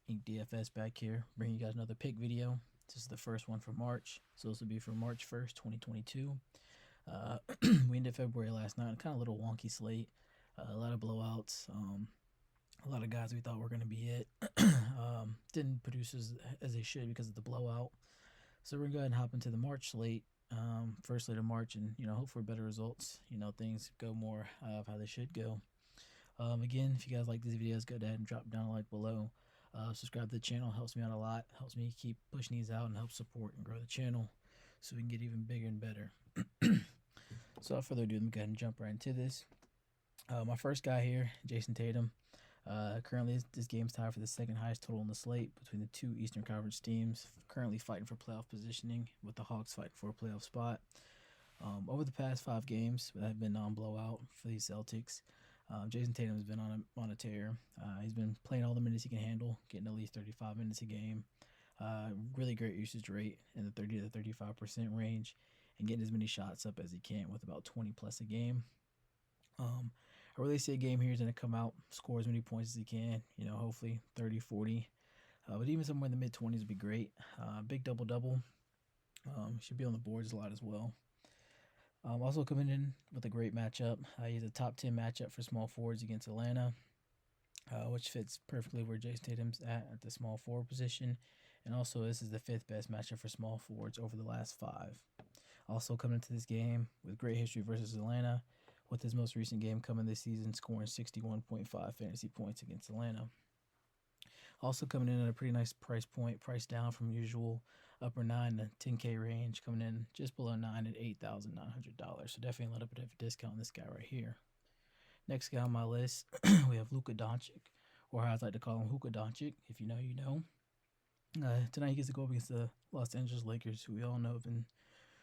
Ink DFS back here, bringing you guys another pick video. This is the first one for March, so this will be for March 1st, 2022. We ended February last night, kind of a little wonky slate, a lot of blowouts, a lot of guys we thought were going to be it didn't produce as they should because of the blowout. So we're going to go ahead and hop into the March slate, first slate of March, and hope for better results. Things go more of how they should go. Again, if you guys like these videos, go ahead and drop down a like below. Subscribe to the channel, helps me out a lot, helps me keep pushing these out and help support and grow the channel so we can get even bigger and better. So without further ado, let me go ahead and jump right into this. My first guy here, Jayson Tatum. Currently, this game's tied for the second highest total on the slate between the two Eastern Conference teams, currently fighting for playoff positioning, with the Hawks fighting for a playoff spot. Over the past 5 games that have been on blowout for these Celtics, Jayson Tatum has been on a tear. He's been playing all the minutes he can handle, getting at least 35 minutes a game. Really great usage rate in the 30 to 35% range, and getting as many shots up as he can with about 20 plus a game. I really see a game here is going to come out, score as many points as he can, hopefully 30, 40. But even somewhere in the mid-20s would be great. Big double-double. Should be on the boards a lot as well. Also coming in with a great matchup. He's a top 10 matchup for small forwards against Atlanta, which fits perfectly where Jayson Tatum's at the small forward position. And also, this is the 5th best matchup for small forwards over the last 5. Also coming into this game with great history versus Atlanta, with his most recent game coming this season, scoring 61.5 fantasy points against Atlanta. Also coming in at a pretty nice price point, price down from usual, upper 9 to 10K range, coming in just below 9 at $8,900. So definitely a little bit of a discount on this guy right here. Next guy on my list, we have Luka Doncic, or as I like to call him, Luka Doncic. If you know, you know. Tonight he gets to go up against the Los Angeles Lakers, who we all know have been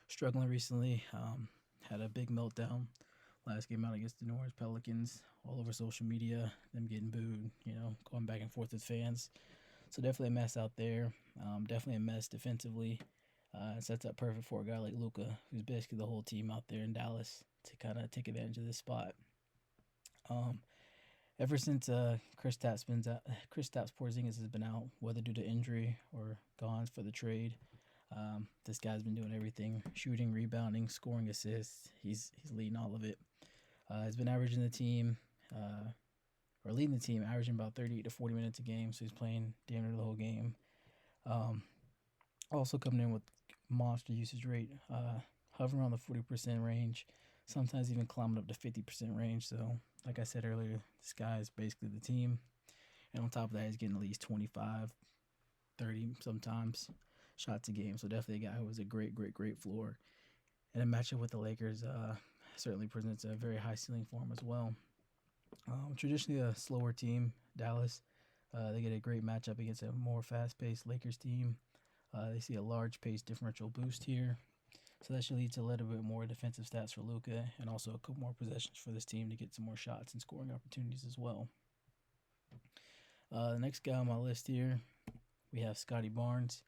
struggling recently. Had a big meltdown last game out against the New Orleans Pelicans, all over social media, them getting booed, going back and forth with fans. So definitely a mess out there. Definitely a mess defensively. It sets up perfect for a guy like Luka, who's basically the whole team out there in Dallas, to kind of take advantage of this spot. Ever since Kristaps Porzingis has been out, whether due to injury or gone for the trade, this guy's been doing everything: shooting, rebounding, scoring, assists. He's leading all of it. He's been averaging the team, or leading the team, averaging about 38 to 40 minutes a game. So he's playing damn near the whole game. Also coming in with monster usage rate, hovering around the 40% range, sometimes even climbing up to 50% range. So, like I said earlier, this guy is basically the team. And on top of that, he's getting at least 25, 30 sometimes shots a game. So definitely a guy who has a great floor. And a matchup with the Lakers certainly presents a very high ceiling for him as well. Traditionally a slower team, Dallas. They get a great matchup against a more fast-paced Lakers team. They see a large pace differential boost here. So that should lead to a little bit more defensive stats for Luka, and also a couple more possessions for this team to get some more shots and scoring opportunities as well. The next guy on my list here, we have Scotty Barnes,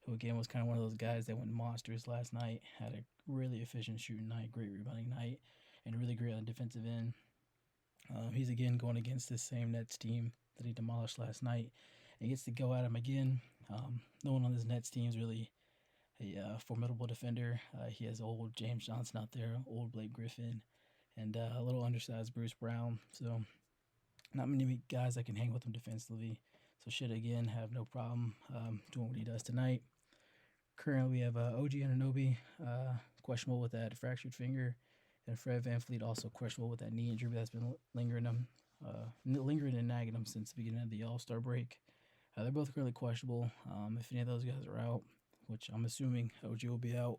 who again was kind of one of those guys that went monstrous last night. Had a really efficient shooting night, great rebounding night, and really great on the defensive end. He's again going against this same Nets team that he demolished last night, and gets to go at him again. No one on this Nets team is really a formidable defender. He has old James Johnson out there, old Blake Griffin, and a little undersized Bruce Brown. So not many guys that can hang with him defensively. So should again have no problem doing what he does tonight. Currently, we have OG Anunoby, questionable with that fractured finger, and Fred VanVleet also questionable with that knee injury that's been lingering and nagging him since the beginning of the All-Star break. They're both currently questionable. If any of those guys are out, which I'm assuming OG will be out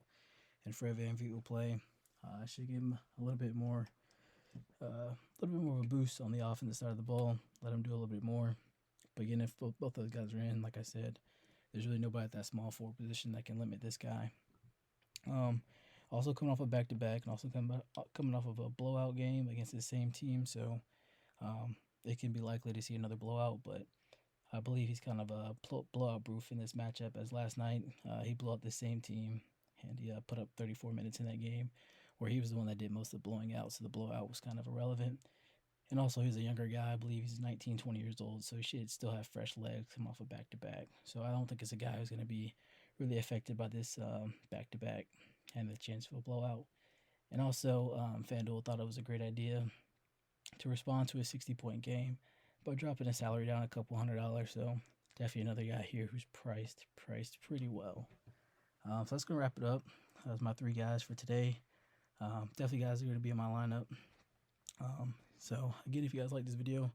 and Fred VanVleet will play, I should give him a little bit more of a boost on the offensive side of the ball. Let him do a little bit more. But again, if both those guys are in, like I said, there's really nobody at that small forward position that can limit this guy. Also coming off a back-to-back, and also coming off of a blowout game against the same team, so it can be likely to see another blowout. But I believe he's kind of a blowout-proof in this matchup, as last night he blew out the same team, and he put up 34 minutes in that game, where he was the one that did most of the blowing out, so the blowout was kind of irrelevant. And also, he's a younger guy. I believe he's 19, 20 years old, so he should still have fresh legs, come off a back-to-back. So I don't think it's a guy who's going to be really affected by this back-to-back and the chance for a blowout. And also, Fanduel thought it was a great idea to respond to a 60-point game by dropping his salary down a couple $100. So definitely another guy here who's priced pretty well. So that's going to wrap it up. That was my 3 guys for today. Definitely guys are going to be in my lineup. So again, if you guys like this video,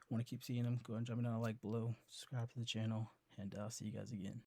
want to keep seeing them, go ahead and drop me down a like below, subscribe to the channel, and I'll see you guys again.